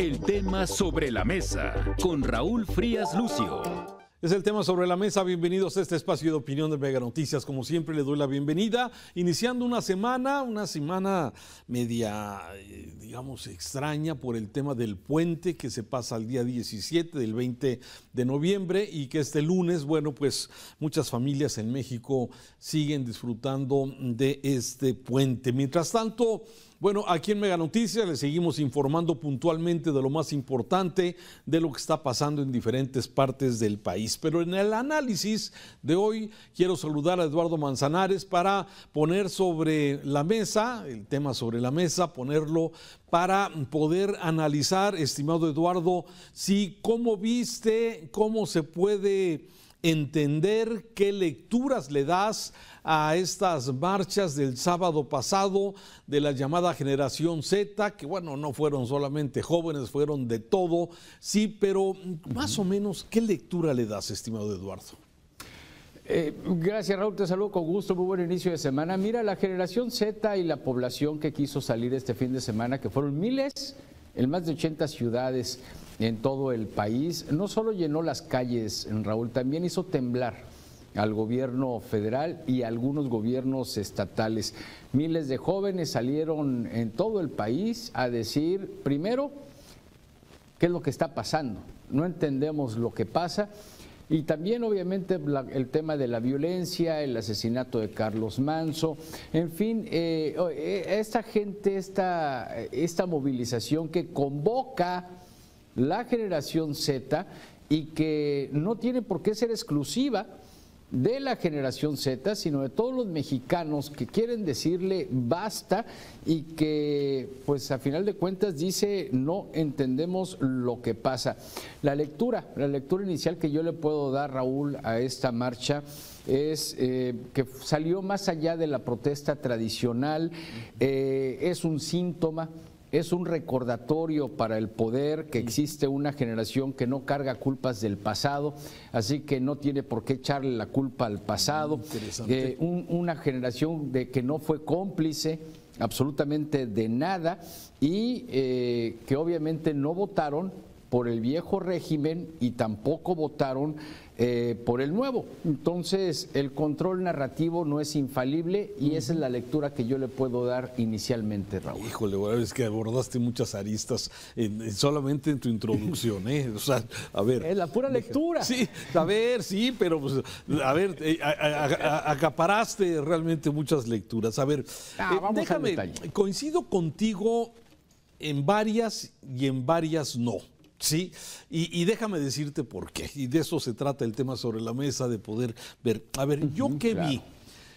El tema sobre la mesa con Raúl Frías Lucio. Es el tema sobre la mesa. Bienvenidos a este espacio de opinión de Mega Noticias. Como siempre, le doy la bienvenida. Iniciando una semana media, digamos, extraña por el tema del puente que se pasa al día 17 del 20 de noviembre y que este lunes, bueno, pues muchas familias en México siguen disfrutando de este puente. Mientras tanto, bueno, aquí en Mega Noticias les seguimos informando puntualmente de lo más importante, de lo que está pasando en diferentes partes del país. Pero en el análisis de hoy quiero saludar a Eduardo Manzanares para poner sobre la mesa, el tema sobre la mesa, ponerlo para poder analizar, estimado Eduardo, si cómo viste, cómo se puede entender, qué lecturas le das a estas marchas del sábado pasado de la llamada generación Z, que bueno, no fueron solamente jóvenes, fueron de todo, sí, pero más o menos, ¿qué lectura le das, estimado Eduardo? Gracias, Raúl, te saludo con gusto, muy buen inicio de semana. Mira, la generación Z y la población que quiso salir este fin de semana, que fueron miles, en más de 80 ciudades en todo el país, no solo llenó las calles, Raúl, también hizo temblar al gobierno federal y a algunos gobiernos estatales. Miles de jóvenes salieron en todo el país a decir, primero, qué es lo que está pasando. No entendemos lo que pasa. Y también, obviamente, el tema de la violencia, el asesinato de Carlos Manzo, en fin, esta gente, esta movilización que convoca la generación Z y que no tiene por qué ser exclusiva de la generación Z, sino de todos los mexicanos que quieren decirle basta y que, pues a final de cuentas, dice no entendemos lo que pasa. La lectura inicial que yo le puedo dar, Raúl, a esta marcha es que salió más allá de la protesta tradicional, es un síntoma. Es un recordatorio para el poder que existe una generación que no carga culpas del pasado, así que no tiene por qué echarle la culpa al pasado. Una generación que no fue cómplice absolutamente de nada y que obviamente no votaron por el viejo régimen y tampoco votaron por el nuevo. Entonces, el control narrativo no es infalible y esa es la lectura que yo le puedo dar inicialmente, Raúl. Híjole, es que abordaste muchas aristas solamente en tu introducción, ¿eh? O sea, a ver. Es la pura lectura. Sí, a ver, sí, pero pues, a ver, acaparaste realmente muchas lecturas. A ver, déjame, coincido contigo en varias y en varias no. Sí, y déjame decirte por qué, y de eso se trata el tema sobre la mesa, de poder ver. A ver, ¿yo qué vi?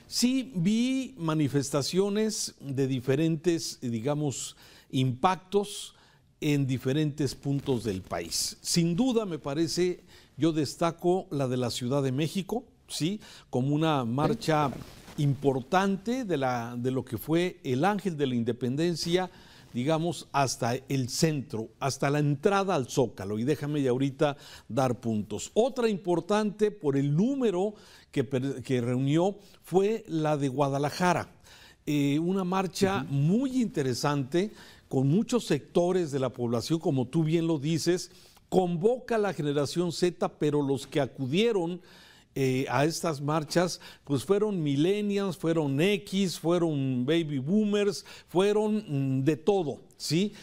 Sí, vi manifestaciones de diferentes, digamos, impactos en diferentes puntos del país. Sin duda, me parece, yo destaco la de la Ciudad de México, sí, como una marcha importante de lo que fue el Ángel de la Independencia, digamos, hasta el centro, hasta la entrada al Zócalo, y déjame ya ahorita dar puntos. Otra importante por el número que reunió fue la de Guadalajara, una marcha muy interesante con muchos sectores de la población, como tú bien lo dices, convoca a la generación Z, pero los que acudieron a estas marchas, pues fueron millennials, fueron X, fueron baby boomers, fueron de todo, ¿sí?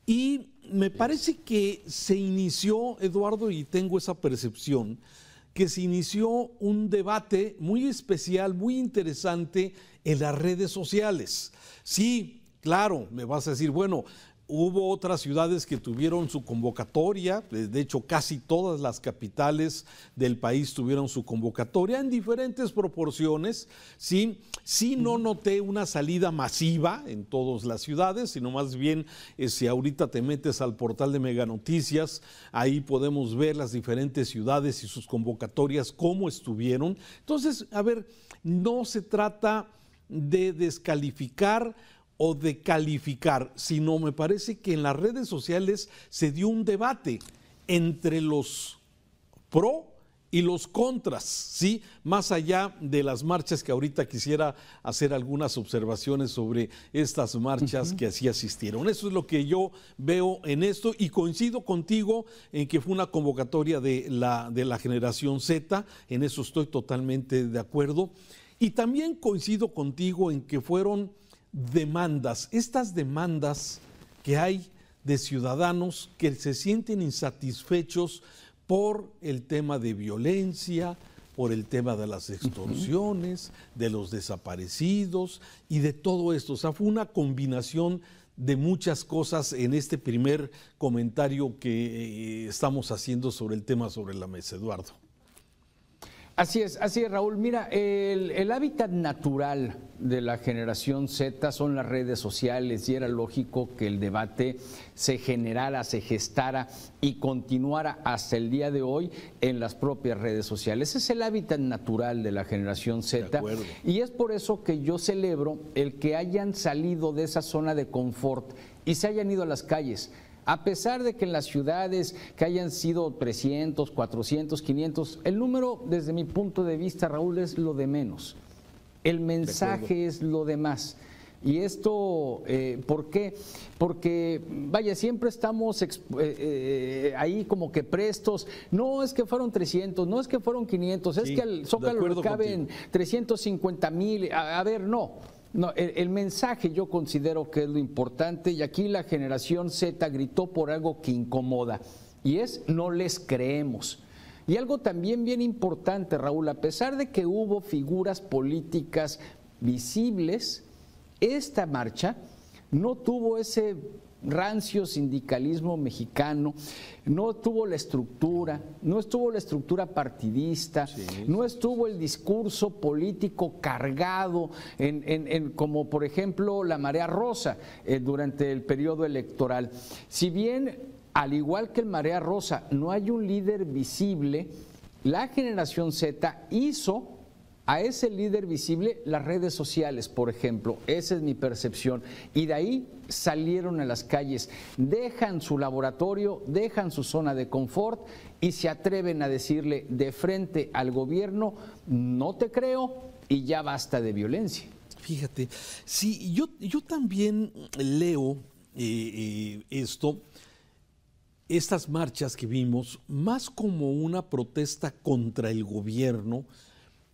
Y me parece que se inició, Eduardo, y tengo esa percepción, que se inició un debate muy especial, muy interesante en las redes sociales. Sí, claro, me vas a decir, bueno, hubo otras ciudades que tuvieron su convocatoria, de hecho casi todas las capitales del país tuvieron su convocatoria en diferentes proporciones, sí no noté una salida masiva en todas las ciudades, sino más bien si ahorita te metes al portal de Mega Noticias, ahí podemos ver las diferentes ciudades y sus convocatorias, cómo estuvieron. Entonces, a ver, no se trata de descalificar o de calificar, sino me parece que en las redes sociales se dio un debate entre los pro y los contras, ¿sí? Más allá de las marchas, que ahorita quisiera hacer algunas observaciones sobre estas marchas que así asistieron. Eso es lo que yo veo en esto, y coincido contigo en que fue una convocatoria de la generación Z, en eso estoy totalmente de acuerdo. Y también coincido contigo en que fueron demandas, estas demandas que hay de ciudadanos que se sienten insatisfechos por el tema de violencia, por el tema de las extorsiones, de los desaparecidos y de todo esto. O sea, fue una combinación de muchas cosas en este primer comentario que estamos haciendo sobre el tema sobre la mesa, Eduardo. Así es, Raúl. Mira, el hábitat natural de la generación Z son las redes sociales, y era lógico que el debate se generara, se gestara y continuara hasta el día de hoy en las propias redes sociales. Ese es el hábitat natural de la generación Z, y es por eso que yo celebro el que hayan salido de esa zona de confort y se hayan ido a las calles. A pesar de que en las ciudades que hayan sido 300, 400, 500, el número desde mi punto de vista, Raúl, es lo de menos. El mensaje es lo de más. Y esto, ¿por qué? Porque, vaya, siempre estamos ahí como que prestos. No es que fueron 300, no es que fueron 500, es que al Zócalo caben 350,000. A ver, no. No, el mensaje yo considero que es lo importante, y aquí la generación Z gritó por algo que incomoda, y es no les creemos. Y algo también bien importante, Raúl, a pesar de que hubo figuras políticas visibles, esta marcha no tuvo ese rancio sindicalismo mexicano, no tuvo la estructura, no estuvo la estructura partidista, no estuvo el discurso político cargado como por ejemplo la Marea Rosa durante el periodo electoral. Si bien, al igual que el Marea Rosa, no hay un líder visible, la generación Z hizo a ese líder visible las redes sociales, por ejemplo. Esa es mi percepción. Y de ahí salieron a las calles, dejan su laboratorio, dejan su zona de confort y se atreven a decirle de frente al gobierno: no te creo y ya basta de violencia. Fíjate, sí, yo también leo estas marchas que vimos, más como una protesta contra el gobierno.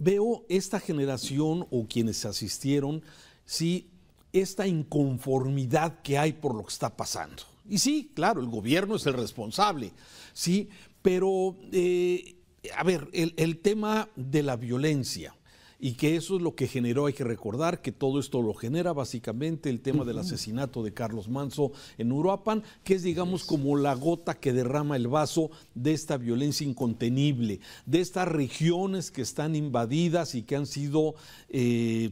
Veo esta generación o quienes asistieron, sí, esta inconformidad que hay por lo que está pasando. Y sí, claro, el gobierno es el responsable, sí, pero a ver, el tema de la violencia, y que eso es lo que generó, hay que recordar que todo esto lo genera básicamente el tema del asesinato de Carlos Manzo en Uruapan, que es, digamos, como la gota que derrama el vaso de esta violencia incontenible, de estas regiones que están invadidas y que han sido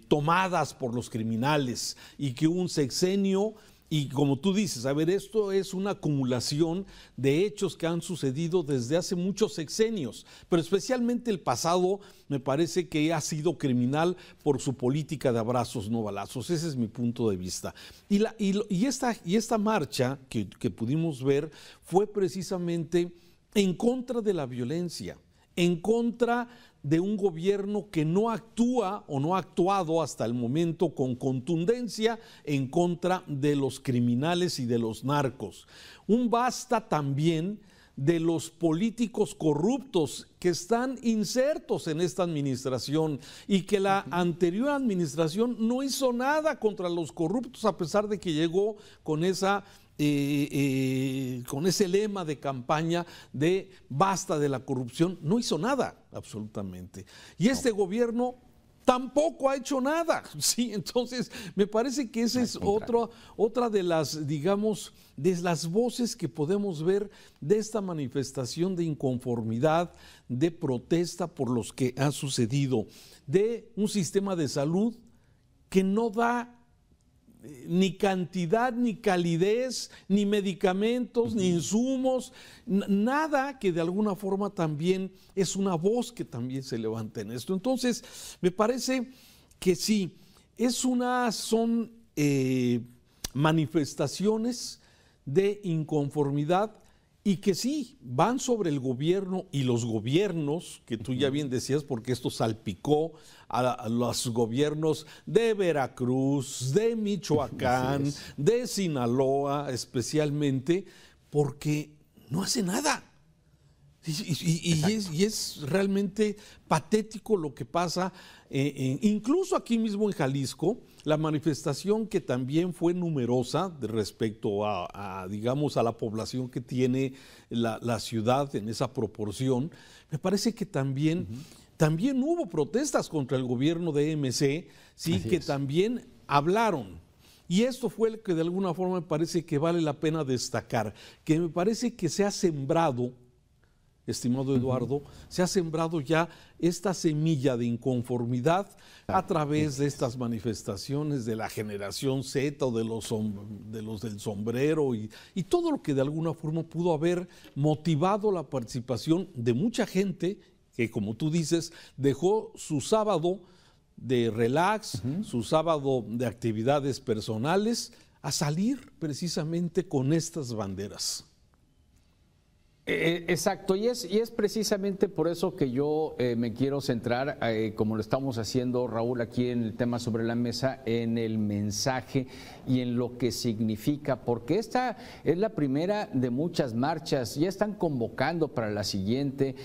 tomadas por los criminales, y que hubo un sexenio. Y como tú dices, a ver, esto es una acumulación de hechos que han sucedido desde hace muchos sexenios, pero especialmente el pasado me parece que ha sido criminal por su política de abrazos no balazos. Ese es mi punto de vista. Y esta marcha que pudimos ver fue precisamente en contra de la violencia, en contra de un gobierno que no actúa o no ha actuado hasta el momento con contundencia en contra de los criminales y de los narcos. Un basta también de los políticos corruptos que están insertos en esta administración, y que la anterior administración no hizo nada contra los corruptos, a pesar de que llegó con con ese lema de campaña de basta de la corrupción. No hizo nada, absolutamente. Y este gobierno tampoco ha hecho nada, ¿sí? Entonces, me parece que esa es otra de las, digamos, de las voces que podemos ver de esta manifestación de inconformidad, de protesta por los que ha sucedido, de un sistema de salud que no da ni cantidad, ni calidez, ni medicamentos, ni insumos, nada que de alguna forma también es una voz que también se levanta en esto. Entonces, me parece que sí, son manifestaciones de inconformidad y que sí, van sobre el gobierno y los gobiernos, que tú ya bien decías, porque esto salpicó a los gobiernos de Veracruz, de Michoacán, de Sinaloa especialmente, porque no hace nada. Y es realmente patético lo que pasa, incluso aquí mismo en Jalisco, la manifestación que también fue numerosa respecto digamos, a la población que tiene la ciudad en esa proporción. Me parece que también hubo protestas contra el gobierno de MC, sí, que también hablaron. Y esto fue lo que de alguna forma me parece que vale la pena destacar, que me parece que se ha sembrado, estimado Eduardo, se ha sembrado ya esta semilla de inconformidad a través de estas manifestaciones de la generación Z o de los del sombrero y todo lo que de alguna forma pudo haber motivado la participación de mucha gente que, como tú dices, dejó su sábado de relax, su sábado de actividades personales, a salir precisamente con estas banderas. Exacto, y es precisamente por eso que yo me quiero centrar, como lo estamos haciendo, Raúl, aquí en el tema sobre la mesa, en el mensaje y en lo que significa, porque esta es la primera de muchas marchas, ya están convocando para la siguiente.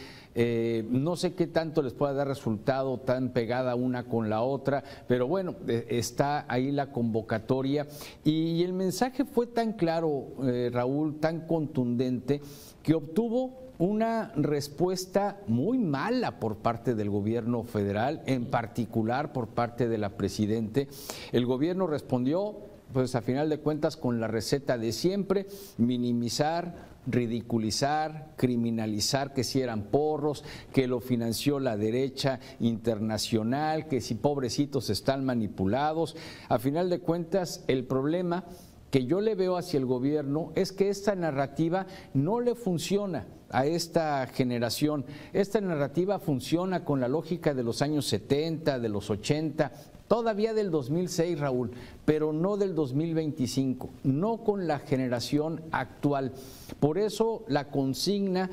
No sé qué tanto les pueda dar resultado tan pegada una con la otra, pero bueno, está ahí la convocatoria y el mensaje fue tan claro, Raúl, tan contundente, que obtuvo una respuesta muy mala por parte del gobierno federal, en particular por parte de la presidente. El gobierno respondió, pues a final de cuentas, con la receta de siempre: minimizar, ridiculizar, criminalizar que si eran porros, que lo financió la derecha internacional, que si pobrecitos están manipulados. A final de cuentas, el problema que yo le veo hacia el gobierno es que esta narrativa no le funciona a esta generación. Esta narrativa funciona con la lógica de los años 70, de los 80, todavía del 2006, Raúl, pero no del 2025, no con la generación actual. Por eso la consigna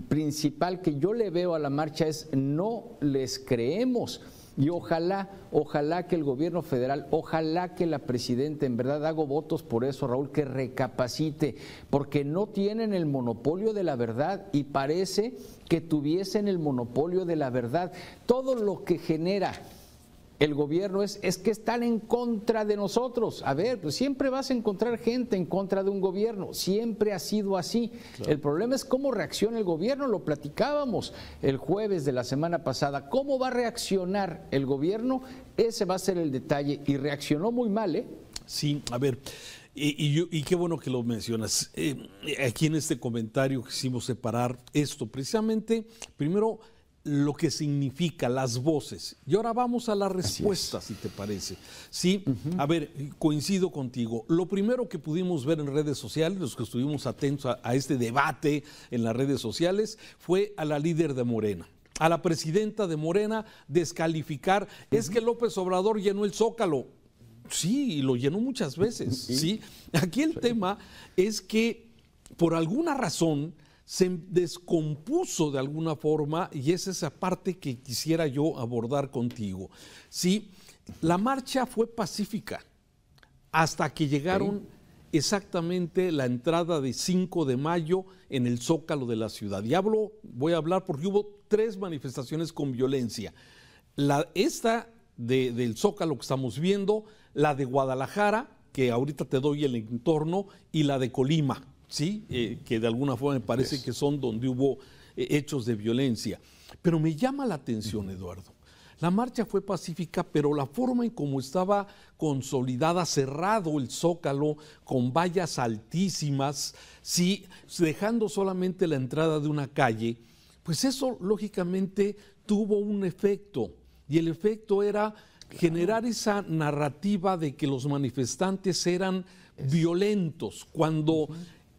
principal que yo le veo a la marcha es: no les creemos. Y ojalá que el gobierno federal, ojalá que la presidenta, en verdad hago votos por eso, Raúl, que recapacite, porque no tienen el monopolio de la verdad y parece que tuviesen el monopolio de la verdad. Todo lo que genera el gobierno es que están en contra de nosotros. A ver, pues siempre vas a encontrar gente en contra de un gobierno, siempre ha sido así. Claro. El problema es cómo reacciona el gobierno, lo platicábamos el jueves de la semana pasada. ¿Cómo va a reaccionar el gobierno? Ese va a ser el detalle, y reaccionó muy mal, ¿eh? Sí, a ver, y qué bueno que lo mencionas. Aquí en este comentario quisimos separar esto, precisamente, primero, lo que significa las voces. Y ahora vamos a la respuesta, si te parece. Sí, a ver, coincido contigo. Lo primero que pudimos ver en redes sociales, los que estuvimos atentos a este debate en las redes sociales, fue a la líder de Morena, a la presidenta de Morena, descalificar. Es que López Obrador llenó el Zócalo. Sí, y lo llenó muchas veces. Sí. Aquí el tema es que por alguna razón se descompuso de alguna forma, y es esa parte que quisiera yo abordar contigo. Sí, la marcha fue pacífica hasta que llegaron exactamente la entrada de 5 de mayo en el Zócalo de la ciudad. Y voy a hablar porque hubo 3 manifestaciones con violencia. Esta del Zócalo que estamos viendo, la de Guadalajara, que ahorita te doy el entorno, y la de Colima. Sí, que de alguna forma me parece que son donde hubo hechos de violencia. Pero me llama la atención, Eduardo. La marcha fue pacífica, pero la forma en cómo estaba consolidada, cerrado el Zócalo, con vallas altísimas, sí, dejando solamente la entrada de una calle, pues eso lógicamente tuvo un efecto. Y el efecto era generar esa narrativa de que los manifestantes eran violentos, cuando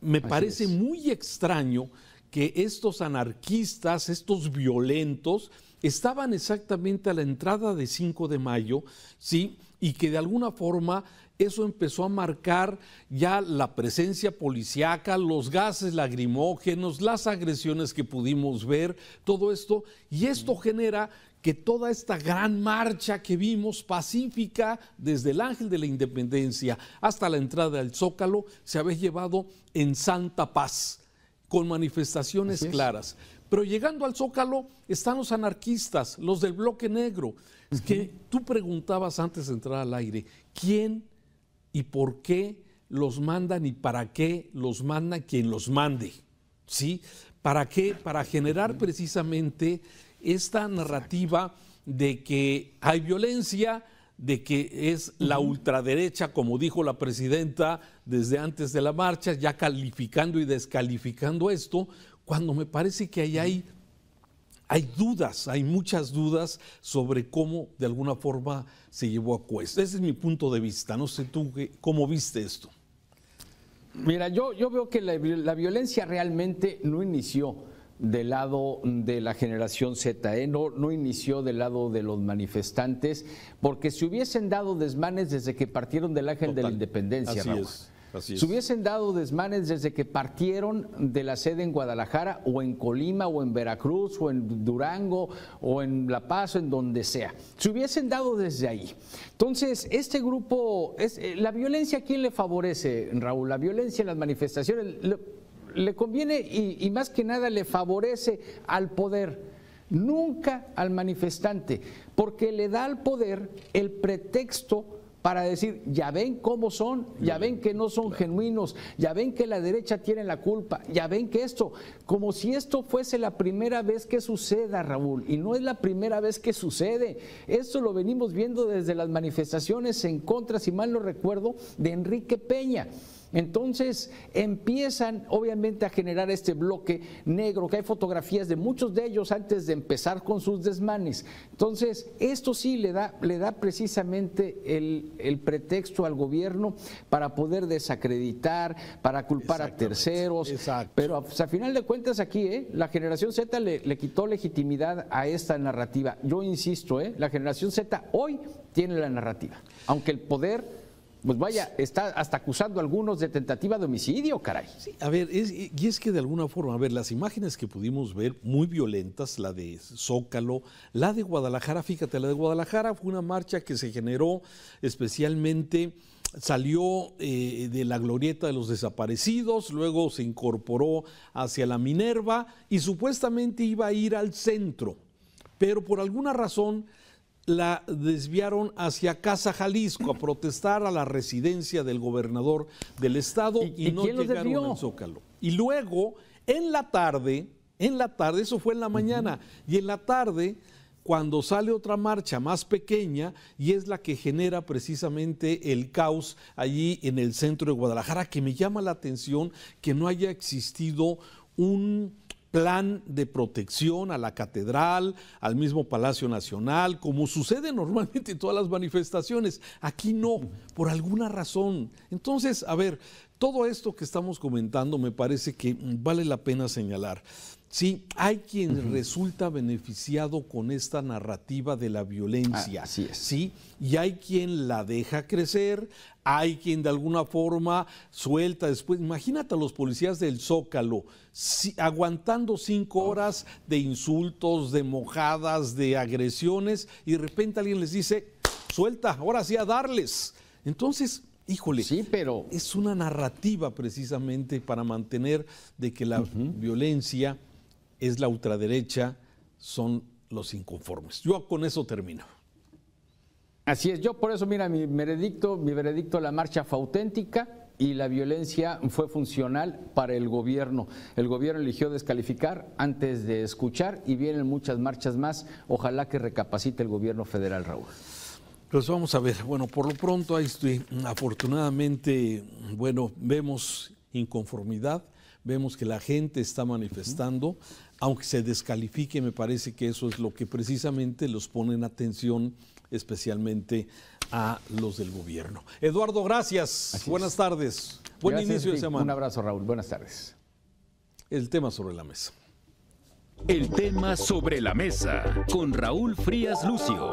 me parece muy extraño que estos anarquistas, estos violentos, estaban exactamente a la entrada de 5 de mayo, ¿sí? Y que de alguna forma eso empezó a marcar ya la presencia policíaca, los gases lacrimógenos, las agresiones que pudimos ver, todo esto, y esto genera que toda esta gran marcha que vimos pacífica desde el Ángel de la Independencia hasta la entrada del Zócalo se había llevado en santa paz, con manifestaciones claras. Pero llegando al Zócalo están los anarquistas, los del bloque negro. Es que tú preguntabas antes de entrar al aire, ¿quién y por qué los mandan y para qué los manda quien los mande? ¿Sí? ¿Para qué? Para generar precisamente esta narrativa de que hay violencia, de que es la ultraderecha, como dijo la presidenta desde antes de la marcha, ya calificando y descalificando esto, cuando me parece que hay dudas, hay muchas dudas sobre cómo de alguna forma se llevó a cabo. Ese es mi punto de vista. No sé tú cómo viste esto. Mira, yo veo que la violencia realmente no inició del lado de la generación Z, no inició del lado de los manifestantes, porque se hubiesen dado desmanes desde que partieron del Ángel de la Independencia, Así Raúl. es. Se hubiesen dado desmanes desde que partieron de la sede en Guadalajara o en Colima o en Veracruz o en Durango o en La Paz o en donde sea. Se hubiesen dado desde ahí. Entonces, este grupo, la violencia, ¿a quién le favorece, Raúl? La violencia en las manifestaciones le conviene y más que nada le favorece al poder, nunca al manifestante, porque le da al poder el pretexto para decir, ya ven cómo son, ya ven que no son genuinos, ya ven que la derecha tiene la culpa, ya ven que esto, como si esto fuese la primera vez que suceda, Raúl, y no es la primera vez que sucede. Esto lo venimos viendo desde las manifestaciones en contra, si mal no recuerdo, de Enrique Peña. Entonces empiezan obviamente a generar este bloque negro, que hay fotografías de muchos de ellos antes de empezar con sus desmanes. Entonces esto sí le da precisamente el pretexto al gobierno para poder desacreditar, para culpar a terceros. Exacto. Pero pues, a final de cuentas aquí la generación Z le quitó legitimidad a esta narrativa. Yo insisto, la generación Z hoy tiene la narrativa, aunque el poder... Pues vaya, está hasta acusando a algunos de tentativa de homicidio, caray. Sí, a ver, y es que de alguna forma, a ver, las imágenes que pudimos ver, muy violentas, la de Zócalo, la de Guadalajara, fíjate, la de Guadalajara fue una marcha que se generó especialmente, salió de la glorieta de los desaparecidos, luego se incorporó hacia la Minerva y supuestamente iba a ir al centro, pero por alguna razón la desviaron hacia Casa Jalisco a protestar a la residencia del gobernador del estado y no llegaron al Zócalo. Y luego, en la tarde, eso fue en la mañana, y en la tarde, cuando sale otra marcha más pequeña, y es la que genera precisamente el caos allí en el centro de Guadalajara, que me llama la atención que no haya existido un plan de protección a la catedral, al mismo Palacio Nacional, como sucede normalmente en todas las manifestaciones. Aquí no, por alguna razón. Entonces, a ver, todo esto que estamos comentando me parece que vale la pena señalar. Sí, hay quien resulta beneficiado con esta narrativa de la violencia. Así es. Sí, y hay quien la deja crecer, hay quien de alguna forma suelta después. Imagínate a los policías del Zócalo aguantando 5 horas de insultos, de mojadas, de agresiones, y de repente alguien les dice, suelta, ahora sí a darles. Entonces, híjole, sí, pero es una narrativa precisamente para mantener de que la violencia es la ultraderecha, son los inconformes. Yo con eso termino. Así es, yo por eso, mira, mi veredicto, la marcha fue auténtica y la violencia fue funcional para el gobierno. El gobierno eligió descalificar antes de escuchar y vienen muchas marchas más. Ojalá que recapacite el gobierno federal, Raúl. Pues vamos a ver, bueno, por lo pronto ahí estoy. Afortunadamente, bueno, vemos inconformidad, vemos que la gente está manifestando, aunque se descalifique, me parece que eso es lo que precisamente los pone en atención, especialmente a los del gobierno. Eduardo, gracias. Buenas tardes. Buen inicio de semana. Un abrazo, Raúl. Buenas tardes. El tema sobre la mesa. El tema sobre la mesa con Raúl Frías Lucio.